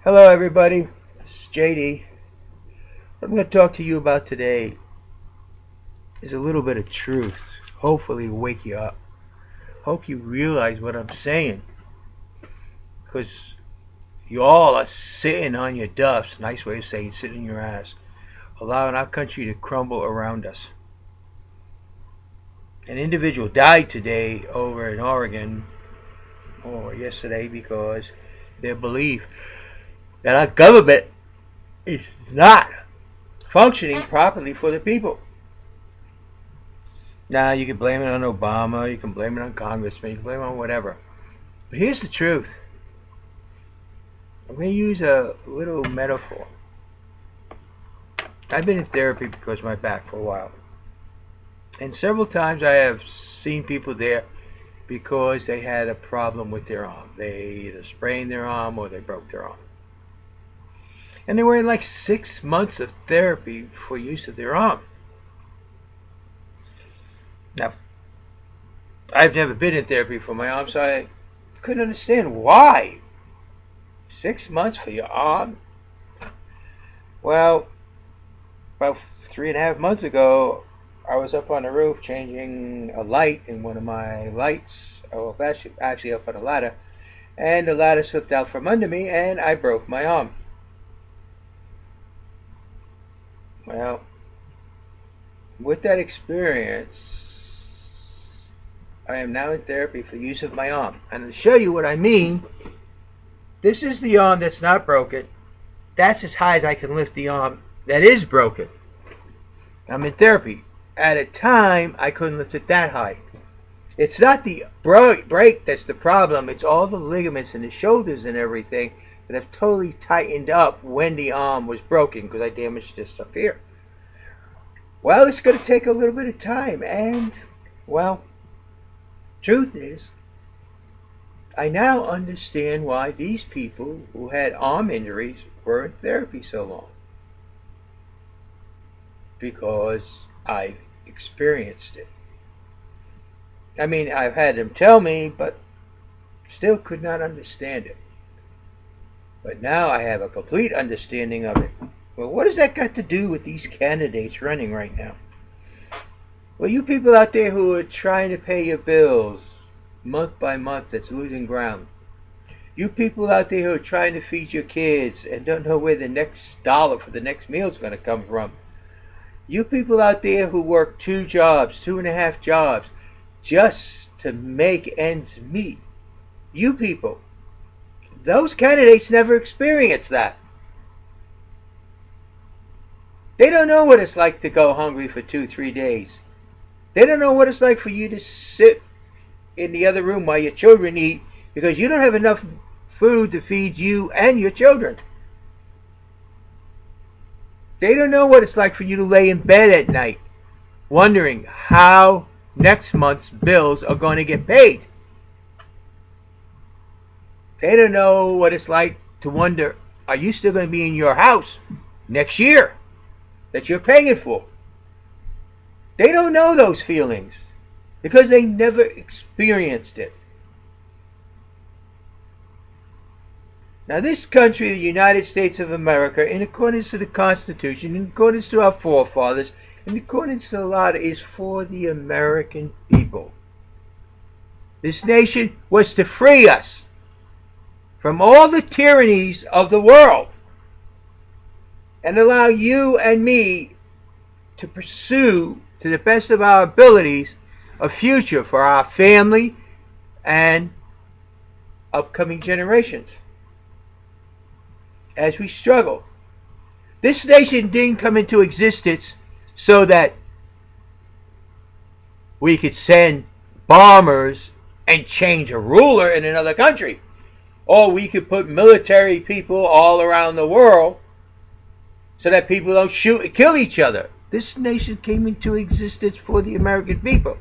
Hello, everybody. This is JD. What I'm going to talk to you about today is a little bit of truth. Hopefully, it'll wake you up. Hope you realize what I'm saying. Because you all are sitting on your duffs. Nice way of saying sitting in your ass. Allowing our country to crumble around us. An individual died today over in Oregon, or yesterday, because their belief that our government is not functioning properly for the people. Now, you can blame it on Obama, you can blame it on Congressman, you can blame it on whatever. But here's the truth. I'm going to use a little metaphor. I've been in therapy because of my back for a while. And several times I have seen people there because they had a problem with their arm. They either sprained their arm or they broke their arm. And they were in like 6 months of therapy for use of their arm. Now, I've never been in therapy for my arm, so I couldn't understand why. 6 months for your arm? Well, about 3.5 months ago, I was up on the roof changing a light in one of my lights. Oh, actually up on a ladder. And the ladder slipped out from under me and I broke my arm. Well, with that experience, I am now in therapy for use of my arm. And to show you what I mean, this is the arm that's not broken. That's as high as I can lift the arm that is broken. I'm in therapy. At a time, I couldn't lift it that high. It's not the break that's the problem. It's all the ligaments in the shoulders and everything that have totally tightened up when the arm was broken because I damaged this up here. Well, it's going to take a little bit of time. And, well, truth is, I now understand why these people who had arm injuries were in therapy so long. Because I've experienced it. I mean, I've had them tell me, but still could not understand it. But now I have a complete understanding of it. Well, what has that got to do with these candidates running right now? Well, you people out there who are trying to pay your bills month by month that's losing ground. You people out there who are trying to feed your kids and don't know where the next dollar for the next meal is going to come from. You people out there who work 2 jobs, 2.5 jobs, just to make ends meet. You people, those candidates never experienced that. They don't know what it's like to go hungry for 2-3 days. They don't know what it's like for you to sit in the other room while your children eat because you don't have enough food to feed you and your children. They don't know what it's like for you to lay in bed at night wondering how next month's bills are going to get paid. They don't know what it's like to wonder, are you still going to be in your house next year that you're paying for? They don't know those feelings because they never experienced it. Now, this country, the United States of America, in accordance to the Constitution, in accordance to our forefathers, in accordance to the law, is for the American people. This nation was to free us from all the tyrannies of the world and allow you and me to pursue, to the best of our abilities, a future for our family and upcoming generations. As we struggle. This nation didn't come into existence so that we could send bombers and change a ruler in another country. Or we could put military people all around the world so that people don't shoot and kill each other. This nation came into existence for the American people.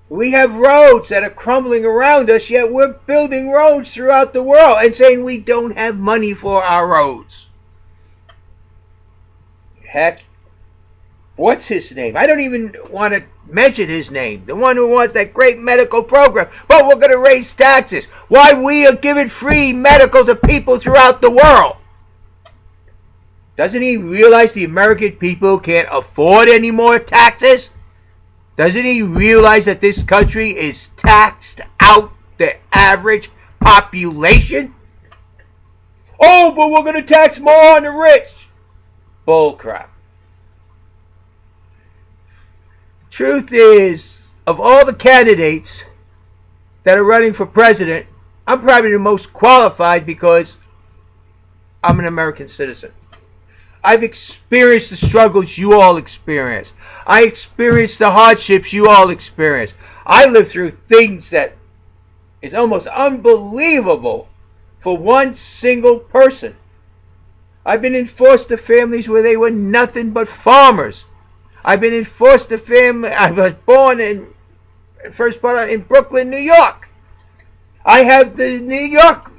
We have roads that are crumbling around us, yet we're building roads throughout the world and saying we don't have money for our roads. Heck, What's his name? I don't even want to mention his name. The one who wants that great medical program. But we're going to raise taxes. Why we are giving free medical to people throughout the world? Doesn't he realize the American people can't afford any more taxes? Doesn't he realize that this country is taxed out the average population? Oh, but we're going to tax more on the rich. Bull crap. Truth is, of all the candidates that are running for president, I'm probably the most qualified because I'm an American citizen. I've experienced the struggles you all experience. I experienced the hardships you all experience. I lived through things that is almost unbelievable for one single person. I've been in foster families where they were nothing but farmers. I've been in foster family. I was born in Brooklyn, New York. I have the New York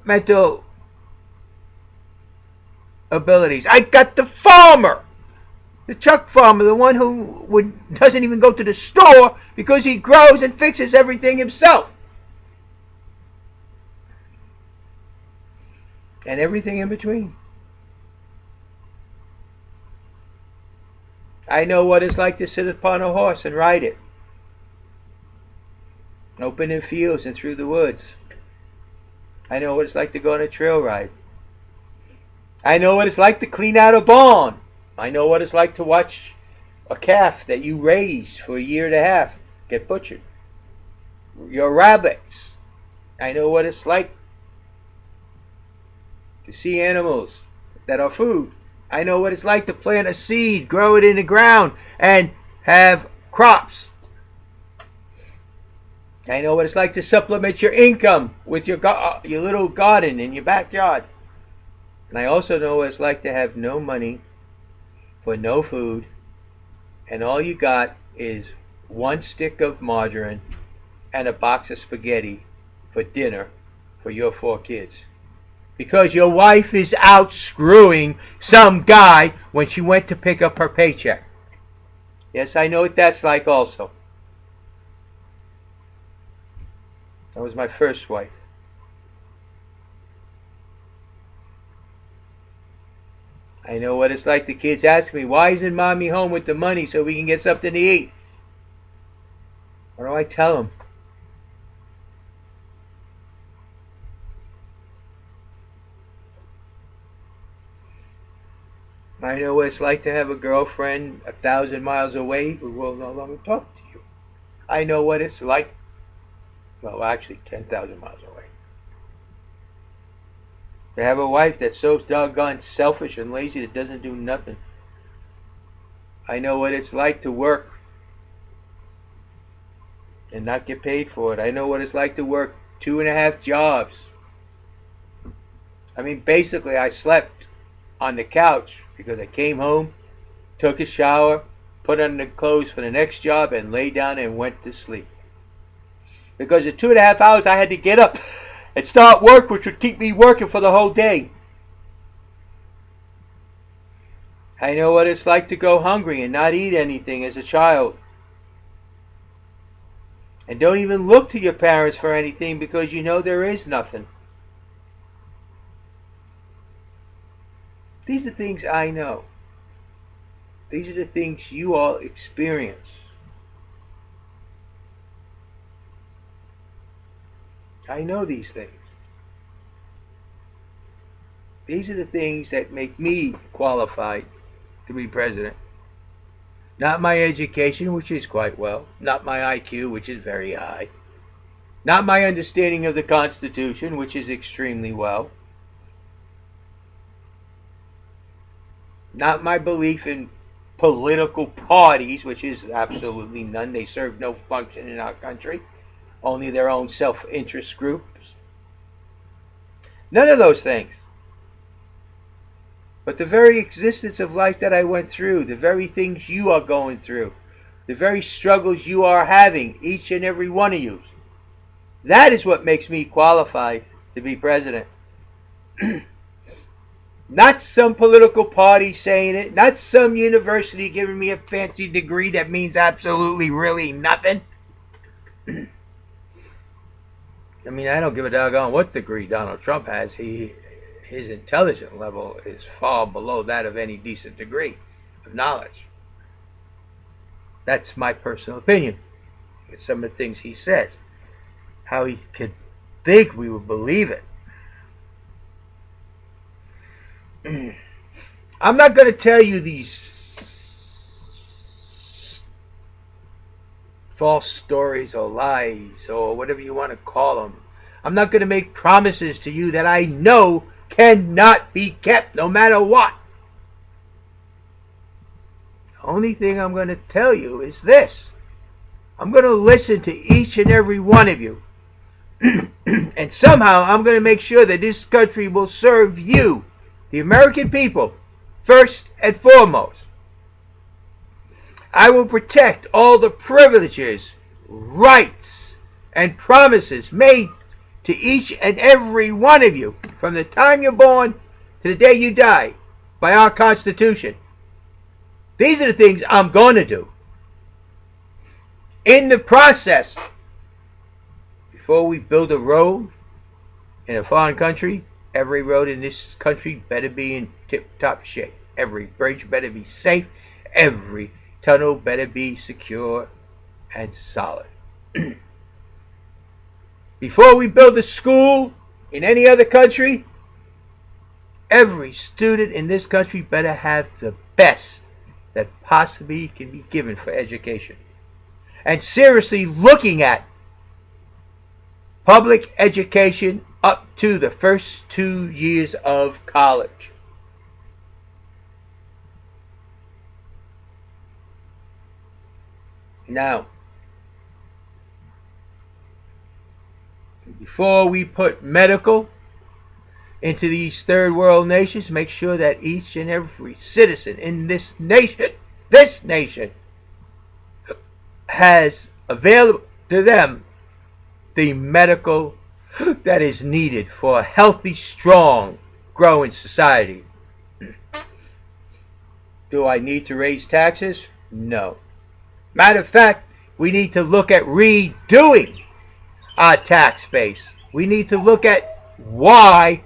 mental abilities. I got the farmer, the truck farmer, the one who doesn't even go to the store because he grows and fixes everything himself. And everything in between. I know what it's like to sit upon a horse and ride it. Open in fields and through the woods. I know what it's like to go on a trail ride. I know what it's like to clean out a barn. I know what it's like to watch a calf that you raised for a year and a half get butchered. Your rabbits. I know what it's like to see animals that are food. I know what it's like to plant a seed, grow it in the ground, and have crops. I know what it's like to supplement your income with your little garden in your backyard. And I also know what it's like to have no money for no food, and all you got is one stick of margarine and a box of spaghetti for dinner for your 4 kids. Because your wife is out screwing some guy when she went to pick up her paycheck. Yes, I know what that's like also. That was my first wife. I know what it's like. The kids ask me, why isn't mommy home with the money so we can get something to eat? What do I tell them? I know what it's like to have a girlfriend 1,000 miles away who will no longer talk to you. I know what it's like, well, actually 10,000 miles away, to have a wife that's so doggone selfish and lazy that doesn't do nothing. I know what it's like to work and not get paid for it. I know what it's like to work 2.5 jobs. I mean, basically, I slept on the couch because I came home, took a shower, put on the clothes for the next job, and lay down and went to sleep. Because in 2.5 hours, I had to get up and start work, which would keep me working for the whole day. I know what it's like to go hungry and not eat anything as a child. And don't even look to your parents for anything because you know there is nothing. These are things I know. These are the things you all experience. I know these things. These are the things that make me qualified to be president. Not my education, which is quite well. Not my IQ, which is very high. Not my understanding of the Constitution, which is extremely well. Not my belief in political parties, which is absolutely none. They serve no function in our country. Only their own self-interest groups. None of those things. But the very existence of life that I went through, the very things you are going through, the very struggles you are having, each and every one of you, that is what makes me qualified to be president. Not some political party saying it. Not some university giving me a fancy degree that means absolutely really nothing. I mean, I don't give a doggone what degree Donald Trump has. His intelligence level is far below that of any decent degree of knowledge. That's my personal opinion. It's some of the things he says. How he could think we would believe it. I'm not going to tell you these false stories or lies or whatever you want to call them. I'm not going to make promises to you that I know cannot be kept no matter what. The only thing I'm going to tell you is this. I'm going to listen to each and every one of you. And somehow I'm going to make sure that this country will serve you, the American people, first and foremost. I will protect all the privileges, rights, and promises made to each and every one of you from the time you're born to the day you die by our Constitution. These are the things I'm going to do. In the process, before we build a road in a foreign country, every road in this country better be in tip-top shape. Every bridge better be safe. Every tunnel better be secure and solid. Before we build a school in any other country, every student in this country better have the best that possibly can be given for education. And seriously looking at public education up to the first 2 years of college. Now, before we put medical into these third world nations, make sure that each and every citizen in this nation has available to them the medical that is needed for a healthy, strong, growing society. Do I need to raise taxes? No. Matter of fact, we need to look at redoing our tax base. We need to look at why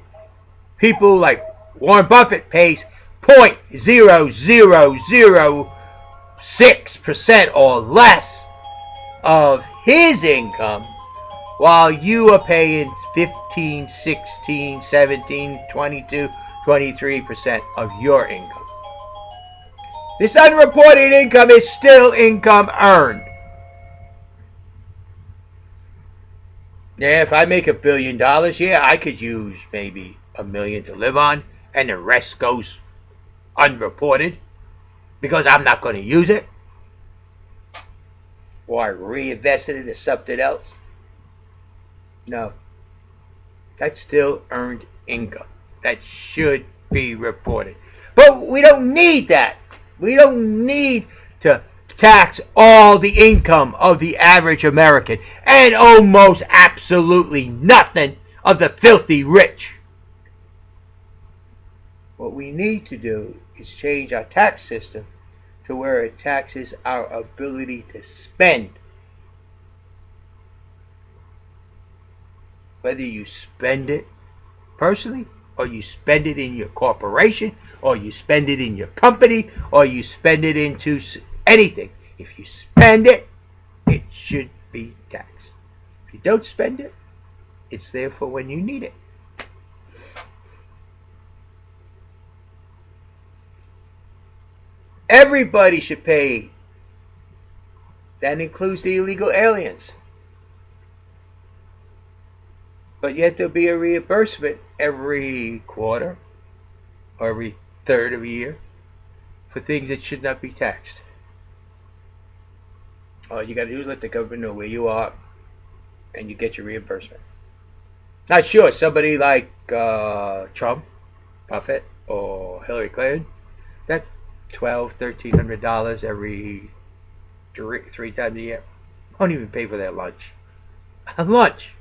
people like Warren Buffett pays 0.0006% or less of his income, while you are paying 15, 16, 17, 22, 23% of your income. This unreported income is still income earned. Yeah, if I make $1 billion, yeah, I could use maybe $1 million to live on, and the rest goes unreported because I'm not going to use it, or I reinvest it into something else. No, that's still earned income. That should be reported. But we don't need that. We don't need to tax all the income of the average American and almost absolutely nothing of the filthy rich. What we need to do is change our tax system to where it taxes our ability to spend. Whether you spend it personally, or you spend it in your corporation, or you spend it in your company, or you spend it into anything. If you spend it, it should be taxed. If you don't spend it, it's there for when you need it. Everybody should pay. That includes the illegal aliens. But yet there'll be a reimbursement every quarter or every third of a year for things that should not be taxed. All you got to do is let the government know where you are, and you get your reimbursement. Not sure, somebody like Trump, Buffett, or Hillary Clinton, that's $1,200-$1,300 every three times a year. Won't even pay for their lunch. A lunch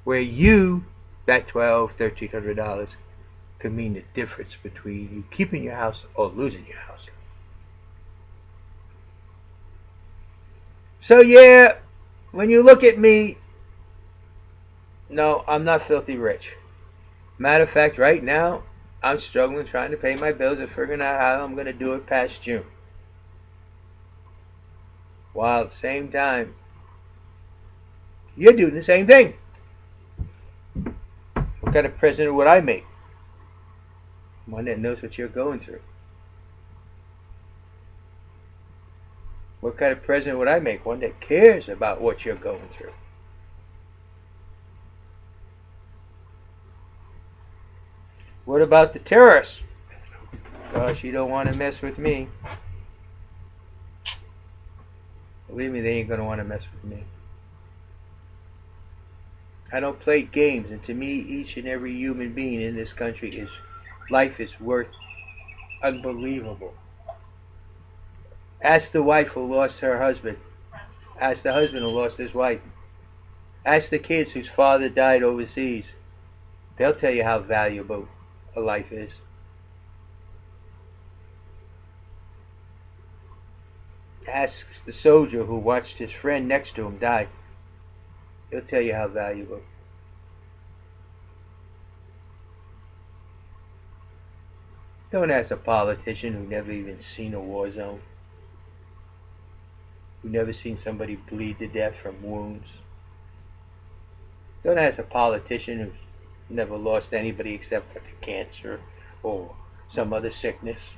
where you, that $1,200-$1,300, could mean the difference between you keeping your house or losing your house. So yeah, when you look at me, no, I'm not filthy rich. Matter of fact, right now, I'm struggling trying to pay my bills and figuring out how I'm going to do it past June. While at the same time, you're doing the same thing. What kind of president would I make? One that knows what you're going through. What kind of president would I make? One that cares about what you're going through. What about the terrorists? Gosh, you don't want to mess with me. Believe me, they ain't going to want to mess with me. I don't play games, and to me, each and every human being in this country life is worth unbelievable. Ask the wife who lost her husband. Ask the husband who lost his wife. Ask the kids whose father died overseas. They'll tell you how valuable a life is. Ask the soldier who watched his friend next to him die. He'll tell you how valuable. Don't ask a politician who never even seen a war zone, who never seen somebody bleed to death from wounds. Don't ask a politician who's never lost anybody except for the cancer or some other sickness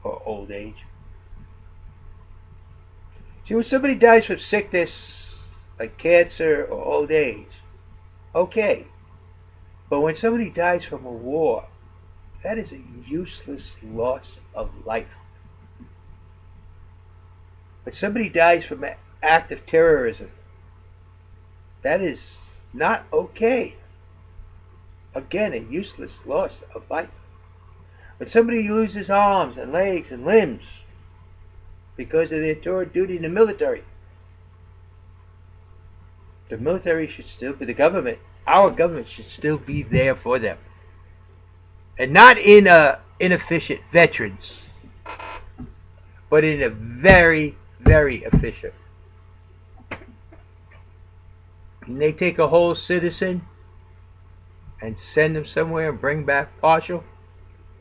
or old age. See, when somebody dies from sickness like cancer or old age, okay. But when somebody dies from a war, that is a useless loss of life. When somebody dies from an act of terrorism, that is not okay. Again, a useless loss of life. When somebody loses arms and legs and limbs because of their tour of duty in the military should still be the government. Our government should still be there for them. And not in inefficient veterans, but in a very, very efficient. And they take a whole citizen and send them somewhere and bring back partial.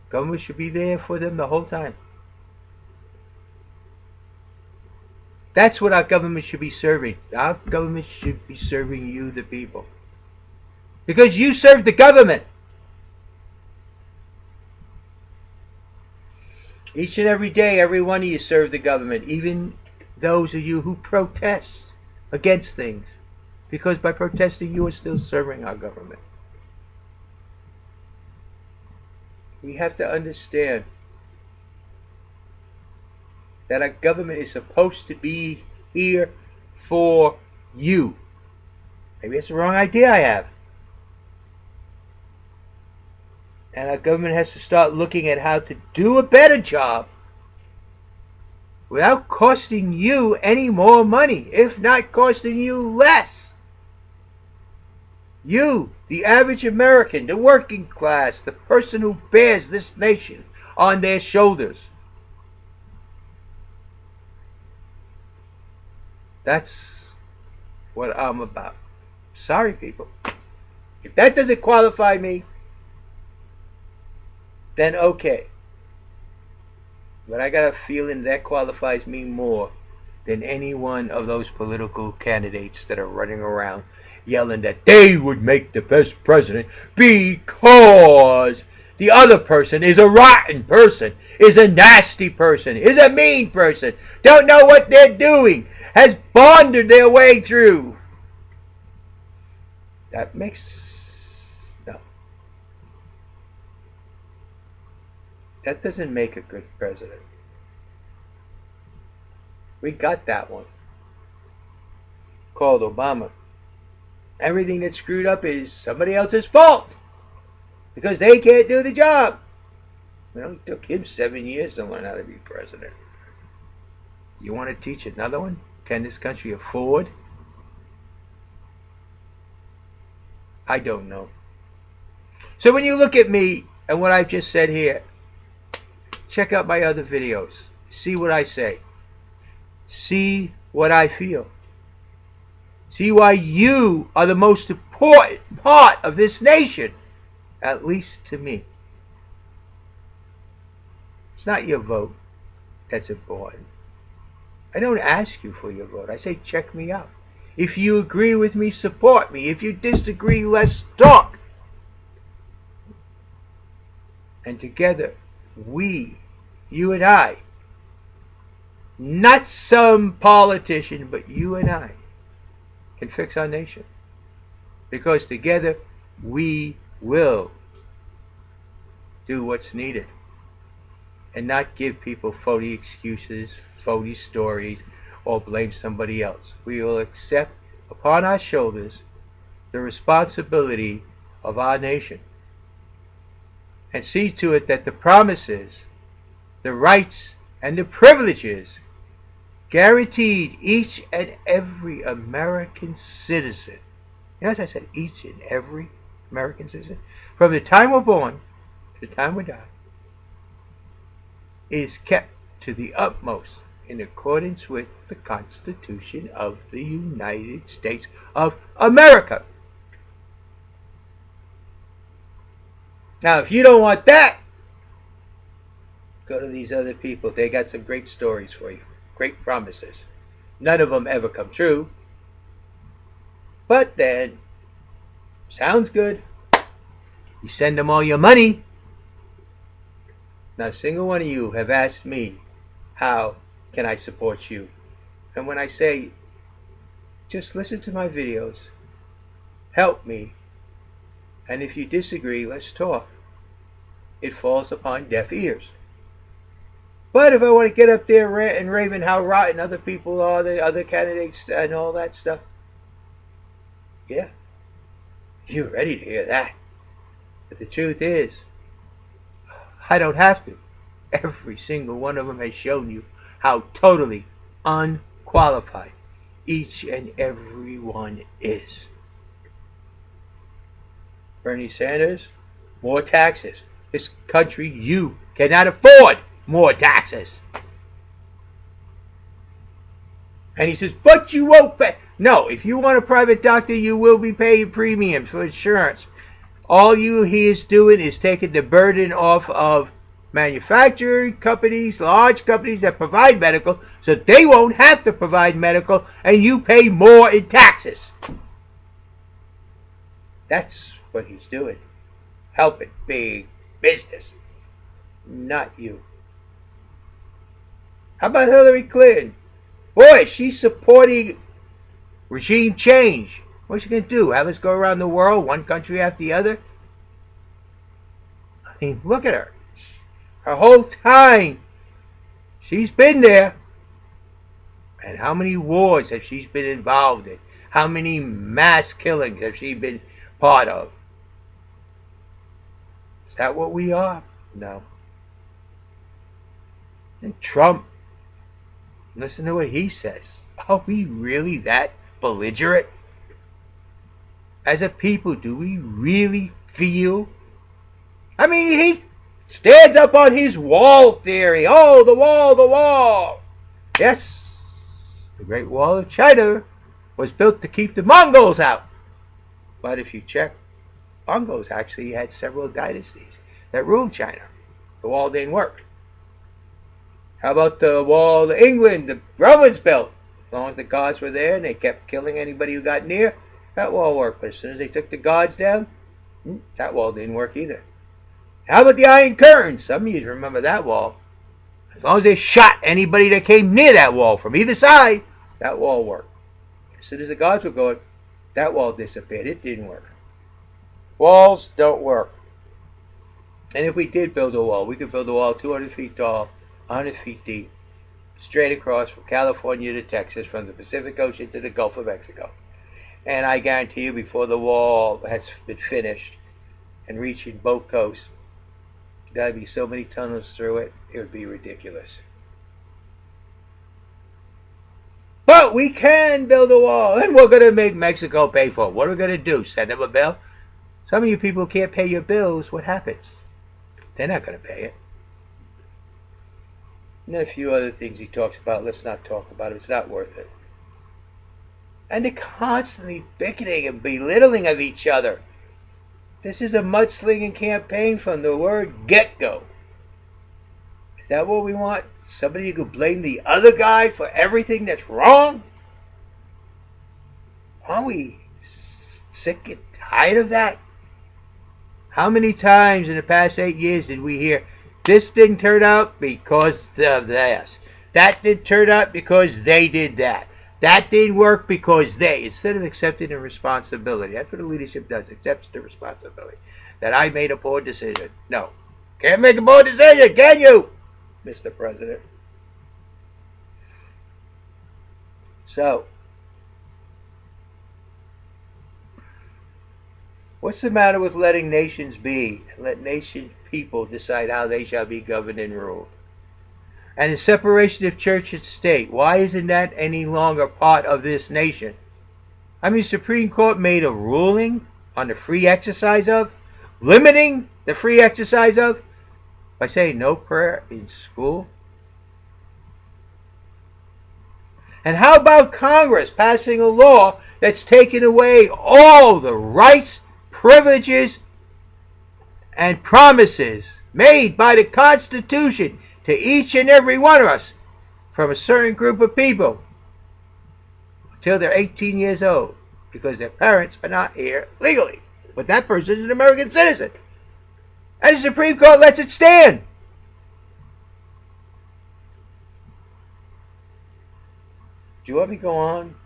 Government should be there for them the whole time. That's what our government should be serving. Our government should be serving you, the people. Because you serve the government. Each and every day, every one of you serve the government. Even those of you who protest against things. Because by protesting, you are still serving our government. We have to understand that our government is supposed to be here for you. Maybe it's the wrong idea I have. And our government has to start looking at how to do a better job without costing you any more money, if not costing you less. You, the average American, the working class, the person who bears this nation on their shoulders. That's what I'm about. Sorry, people. If that doesn't qualify me, then okay. But I got a feeling that qualifies me more than any one of those political candidates that are running around yelling that they would make the best president because the other person is a rotten person, is a nasty person, is a mean person, don't know what they're doing, has bonded their way through. That makes... no. That doesn't make a good president. We got that one. Called Obama. Everything that's screwed up is somebody else's fault. Because they can't do the job. Well, it took him 7 years to learn how to be president. You want to teach another one? Can this country afford? I don't know. So when you look at me and what I've just said here, check out my other videos. See what I say. See what I feel. See why you are the most important part of this nation, at least to me. It's not your vote that's important. I don't ask you for your vote. I say check me out. If you agree with me, support me. If you disagree, let's talk. And together, we, you and I, not some politician, but you and I, can fix our nation. Because together, we will do what's needed. And not give people phony excuses, phony stories, or blame somebody else. We will accept upon our shoulders the responsibility of our nation and see to it that the promises, the rights, and the privileges guaranteed each and every American citizen, as I said, each and every American citizen, from the time we're born to the time we die, is kept to the utmost in accordance with the Constitution of the United States of America. Now, if you don't want that, go to these other people. They got some great stories for you, great promises. None of them ever come true. But then, sounds good. You send them all your money. Not a single one of you have asked me, how can I support you? And when I say, just listen to my videos, help me, and if you disagree, let's talk, it falls upon deaf ears. But if I want to get up there and raving how rotten other people are, the other candidates and all that stuff, yeah, you're ready to hear that. But the truth is, I don't have to. Every single one of them has shown you how totally unqualified each and every one is. Bernie Sanders, more taxes. This country, you cannot afford more taxes. And he says, but you won't pay. No, if you want a private doctor, you will be paying premiums for insurance. All he is doing is taking the burden off of manufacturing companies, large companies that provide medical, so they won't have to provide medical, and you pay more in taxes. That's what he's doing. Helping big business. Not you. How about Hillary Clinton? Boy, she's supporting regime change. What's she going to do? Have us go around the world, one country after the other? I mean, look at her. Her whole time, she's been there. And how many wars have she been involved in? How many mass killings have she been part of? Is that what we are? No. And Trump, listen to what he says. Are we really that belligerent? As a people, do we really feel? I mean, he stands up on his wall theory. Oh, the wall, the wall. Yes, the Great Wall of China was built to keep the Mongols out. But if you check, Mongols actually had several dynasties that ruled China. The wall didn't work. How about the wall of England the Romans built? As long as the gods were there and they kept killing anybody who got near, that wall worked. But as soon as they took the gods down, that wall didn't work either. How about the Iron Curtain? Some of you remember that wall. As long as they shot anybody that came near that wall from either side, that wall worked. As soon as the gods were going, that wall disappeared. It didn't work. Walls don't work. And if we did build a wall, we could build a wall 200 feet tall, 100 feet deep, straight across from California to Texas, from the Pacific Ocean to the Gulf of Mexico. And I guarantee you, before the wall has been finished and reaching both coasts, there'd be so many tunnels through it, it would be ridiculous. But we can build a wall, and we're going to make Mexico pay for it. What are we going to do? Send them a bill? Some of you people can't pay your bills. What happens? They're not going to pay it. And a few other things he talks about. Let's not talk about it. It's not worth it. And they're constantly bickering and belittling of each other. This is a mudslinging campaign from the word get-go. Is that what we want? Somebody who could blame the other guy for everything that's wrong? Aren't we sick and tired of that? How many times in the past 8 years did we hear, this didn't turn out because of this. That didn't turn out because they did that. That didn't work because they, instead of accepting the responsibility. That's what the leadership does, accepts the responsibility. That I made a poor decision. No. Can't make a poor decision, can you, Mr. President? So, what's the matter with letting nations be and let nation people decide how they shall be governed and ruled? And the separation of church and state, why isn't that any longer part of this nation? I mean, the Supreme Court made a ruling on the free exercise of, limiting the free exercise of, by saying no prayer in school. And how about Congress passing a law that's taking away all the rights, privileges, and promises made by the Constitution to each and every one of us from a certain group of people until they're 18 years old because their parents are not here legally. But that person is an American citizen. And the Supreme Court lets it stand. Do you want me to go on?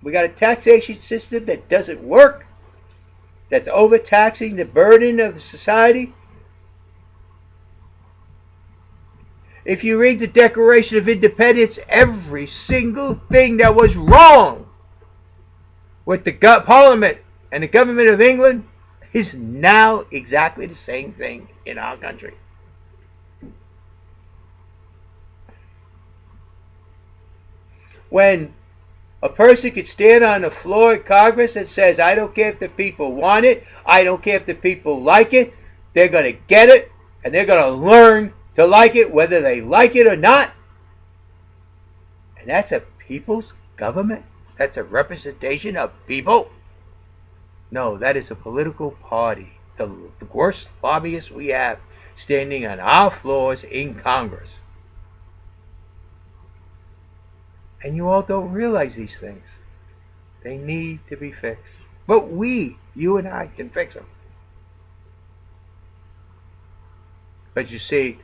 We got a taxation system that doesn't work, that's overtaxing the burden of the society. If you read the Declaration of Independence, every single thing that was wrong with the Parliament and the government of England is now exactly the same thing in our country. When a person could stand on the floor of Congress and says, I don't care if the people want it, I don't care if the people like it, they're going to get it, and they're going to learn to like it whether they like it or not. And that's a people's government? That's a representation of people? No, that is a political party. The worst lobbyists we have standing on our floors in Congress. And you all don't realize these things. They need to be fixed. But we, you and I, can fix them. But you see,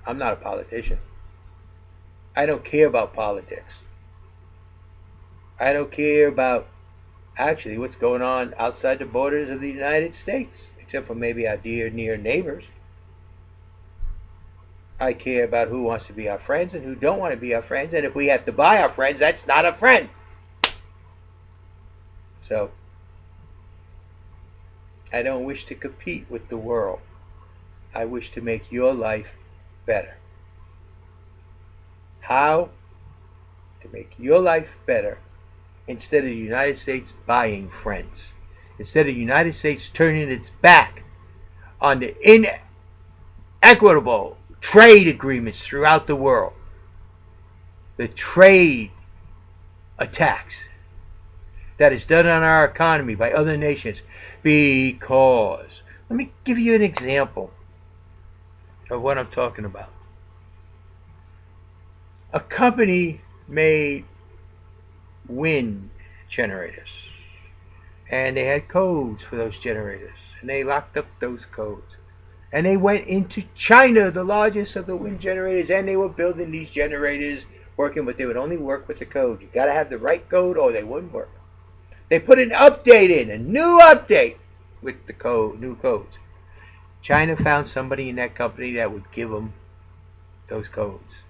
I'm not a politician. I don't care about politics. I don't care about actually what's going on outside the borders of the United States, except for maybe our dear near neighbors. I care about who wants to be our friends and who don't want to be our friends. And if we have to buy our friends, that's not a friend. So, I don't wish to compete with the world. I wish to make your life better. How to make your life better instead of the United States buying friends. Instead of the United States turning its back on the inequitable trade agreements throughout the world. The trade attacks that is done on our economy by other nations. Because, let me give you an example of what I'm talking about. A company made wind generators, and they had codes for those generators, and they locked up those codes. And they went into China, the largest of the wind generators, and they were building these generators, working, but they would only work with the code. You got to have the right code or they wouldn't work. They put an update in, a new update with the code, new codes. China found somebody in that company that would give them those codes.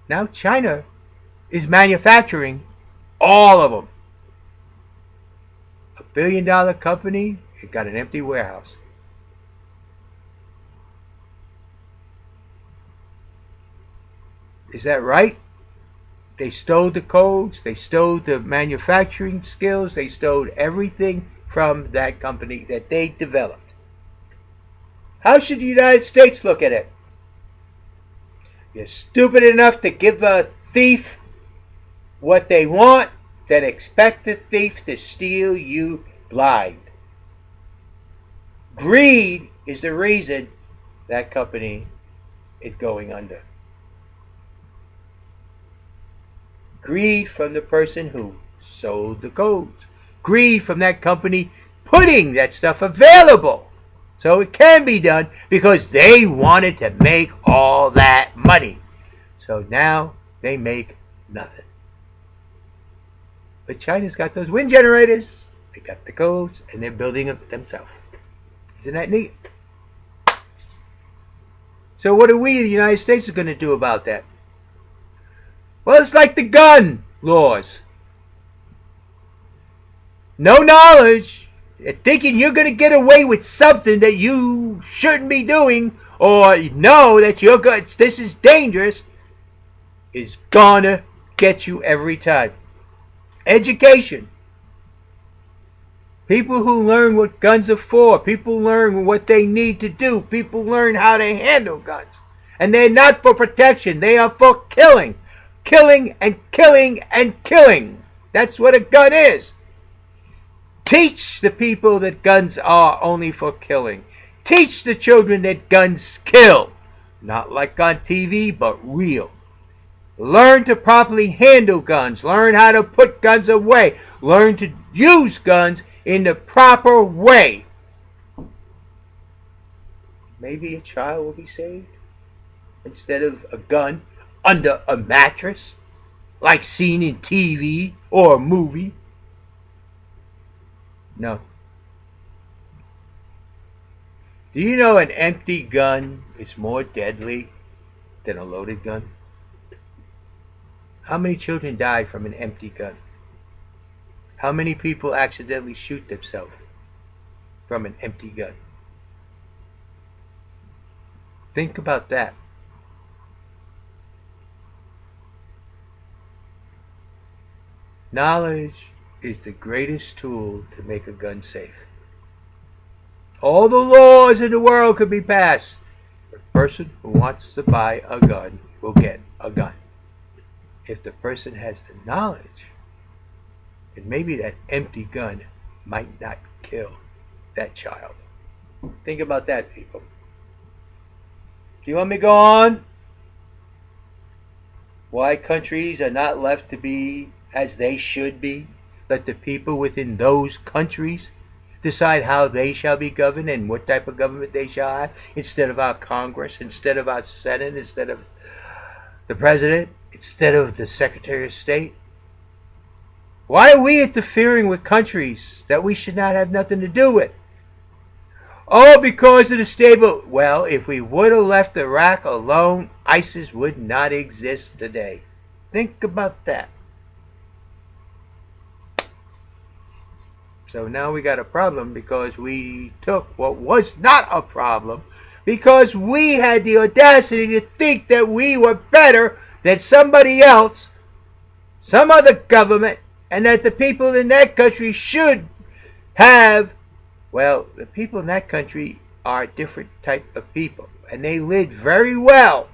Now China is manufacturing all of them. $1 billion company, it got an empty warehouse. Is that right? They stole the codes, they stole the manufacturing skills, they stole everything from that company that they developed. How should the United States look at it? You're stupid enough to give a thief what they want, then expect the thief to steal you blind. Greed is the reason that company is going under. Greed from the person who sold the codes. Greed from that company putting that stuff available so it can be done because they wanted to make all that money. So now they make nothing. But China's got those wind generators. They got the codes and they're building them themselves. Isn't that neat? So what are we, the United States, going to do about that? Well, it's like the gun laws. No knowledge, thinking you're going to get away with something that you shouldn't be doing, or know that you're good, this is dangerous, is gonna get you every time. Education. People who learn what guns are for, people learn what they need to do, people learn how to handle guns. And they're not for protection, they are for killing. Killing and killing and killing. That's what a gun is. Teach the people that guns are only for killing. Teach the children that guns kill. Not like on TV, but real. Learn to properly handle guns. Learn how to put guns away. Learn to use guns in the proper way. Maybe a child will be saved instead of a gun under a mattress, like seen in TV or a movie. No. Do you know an empty gun is more deadly than a loaded gun? How many children die from an empty gun? How many people accidentally shoot themselves from an empty gun? Think about that. Knowledge is the greatest tool to make a gun safe. All the laws in the world could be passed. The person who wants to buy a gun will get a gun. If the person has the knowledge, then maybe that empty gun might not kill that child. Think about that, people. Do you want me to go on? Why countries are not left to be as they should be? Let the people within those countries decide how they shall be governed and what type of government they shall have, instead of our Congress, instead of our Senate, instead of the President, instead of the Secretary of State. Why are we interfering with countries that we should not have nothing to do with? Oh, because of the stable. Well, if we would have left Iraq alone, ISIS would not exist today. Think about that. So now we got a problem because we took what was not a problem, because we had the audacity to think that we were better than somebody else, some other government, and that the people in that country should have. Well, the people in that country are a different type of people, and they lived very well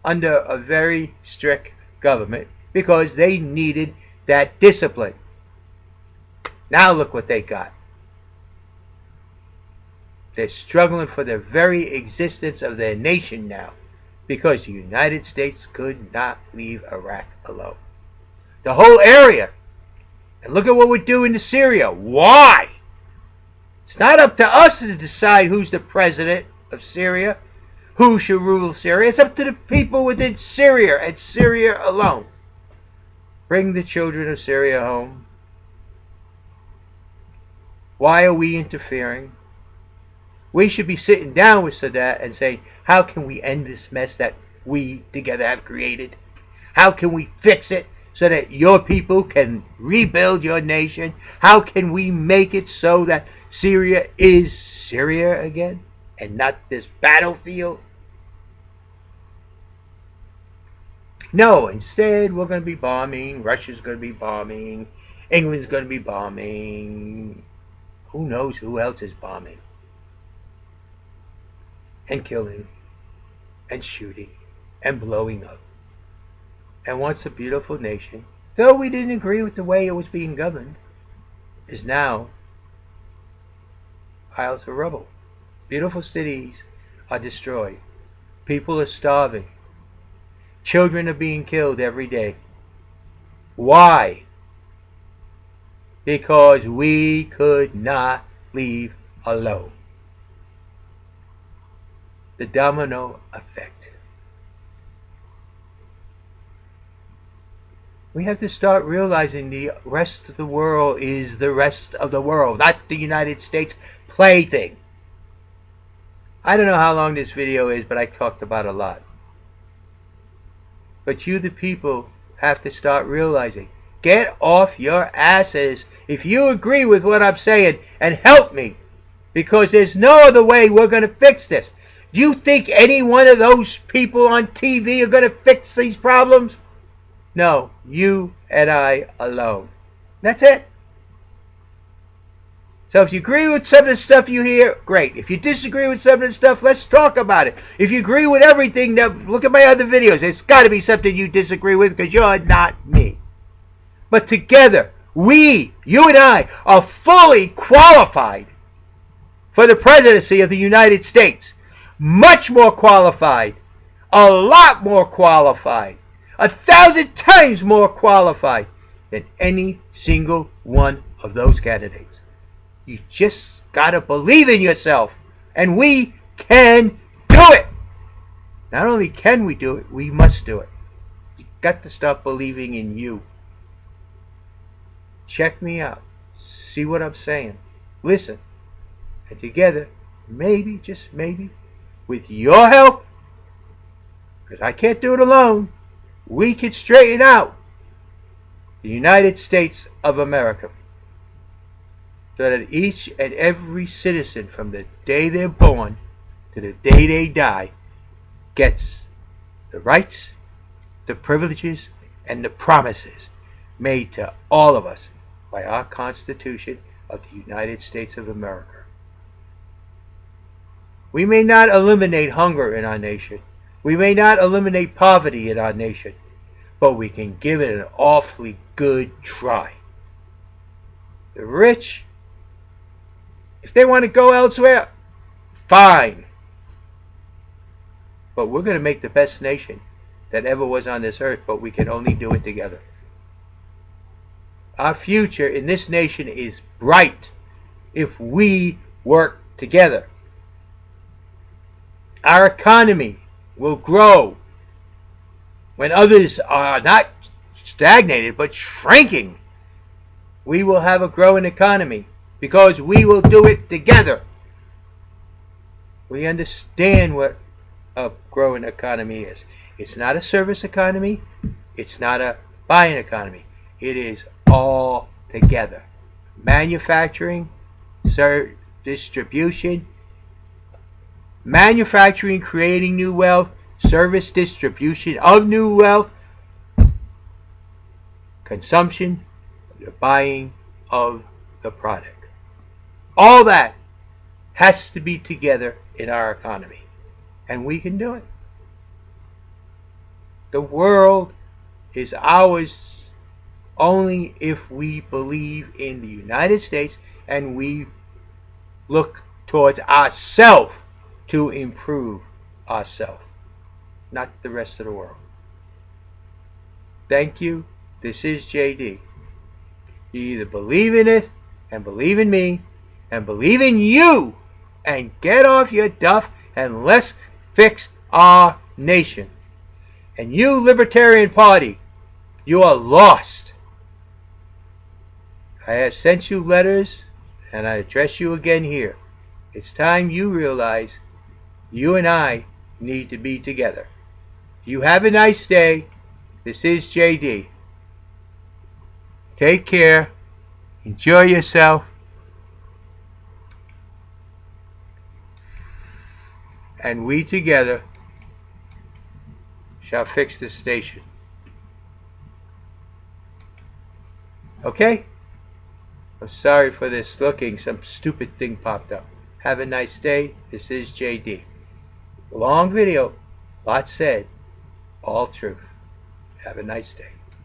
under a very strict government because they needed that discipline. Now look what they got. They're struggling for the very existence of their nation now because the United States could not leave Iraq alone. The whole area. And look at what we're doing to Syria. Why? It's not up to us to decide who's the president of Syria, who should rule Syria. It's up to the people within Syria and Syria alone. Bring the children of Syria home. Why are we interfering? We should be sitting down with Sadat and saying, how can we end this mess that we together have created? How can we fix it so that your people can rebuild your nation? How can we make it so that Syria is Syria again and not this battlefield? No, instead we're going to be bombing. Russia's going to be bombing. England's going to be bombing. Who knows who else is bombing and killing and shooting and blowing up. And once a beautiful nation, though we didn't agree with the way it was being governed, is now piles of rubble. Beautiful cities are destroyed. People are starving. Children are being killed every day. Why? Because we could not leave alone. The domino effect. We have to start realizing the rest of the world is the rest of the world, not the United States plaything. I don't know how long this video is, but I talked about a lot. But you, the people, have to start realizing. Get off your asses if you agree with what I'm saying and help me. Because there's no other way we're going to fix this. Do you think any one of those people on TV are going to fix these problems? No, you and I alone. That's it. So if you agree with some of the stuff you hear, great. If you disagree with some of the stuff, let's talk about it. If you agree with everything, now look at my other videos. It's got to be something you disagree with because you're not me. But together, we, you and I, are fully qualified for the presidency of the United States. Much more qualified. A lot more qualified. 1,000 times more qualified than any single one of those candidates. You just gotta believe in yourself. And we can do it. Not only can we do it, we must do it. You got to stop believing in you. Check me out. See what I'm saying. Listen. And together, maybe, just maybe, with your help, because I can't do it alone, we can straighten out the United States of America. So that each and every citizen from the day they're born to the day they die gets the rights, the privileges, and the promises made to all of us by our Constitution of the United States of America. We may not eliminate hunger in our nation. We may not eliminate poverty in our nation. But we can give it an awfully good try. The rich, if they want to go elsewhere, fine. But we're going to make the best nation that ever was on this earth, but we can only do it together. Our future in this nation is bright if we work together. Our economy will grow when others are not stagnated but shrinking. We will have a growing economy because we will do it together. We understand what a growing economy is. It's not a service economy. It's not a buying economy. It is all together. Manufacturing, distribution, manufacturing, creating new wealth, service, distribution of new wealth, consumption, the buying of the product. All that has to be together in our economy. And we can do it. The world is ours only if we believe in the United States and we look towards ourselves to improve ourselves, not the rest of the world. Thank you. This is JD. You either believe in it and believe in me and believe in you and get off your duff and let's fix our nation. And you, Libertarian Party, you are lost. I have sent you letters and I address you again here. It's time you realize you and I need to be together. You have a nice day. This is JD. Take care. Enjoy yourself. And we together shall fix this station. Okay? I'm sorry for this looking. Some stupid thing popped up. Have a nice day. This is JD. Long video. Lots said. All truth. Have a nice day.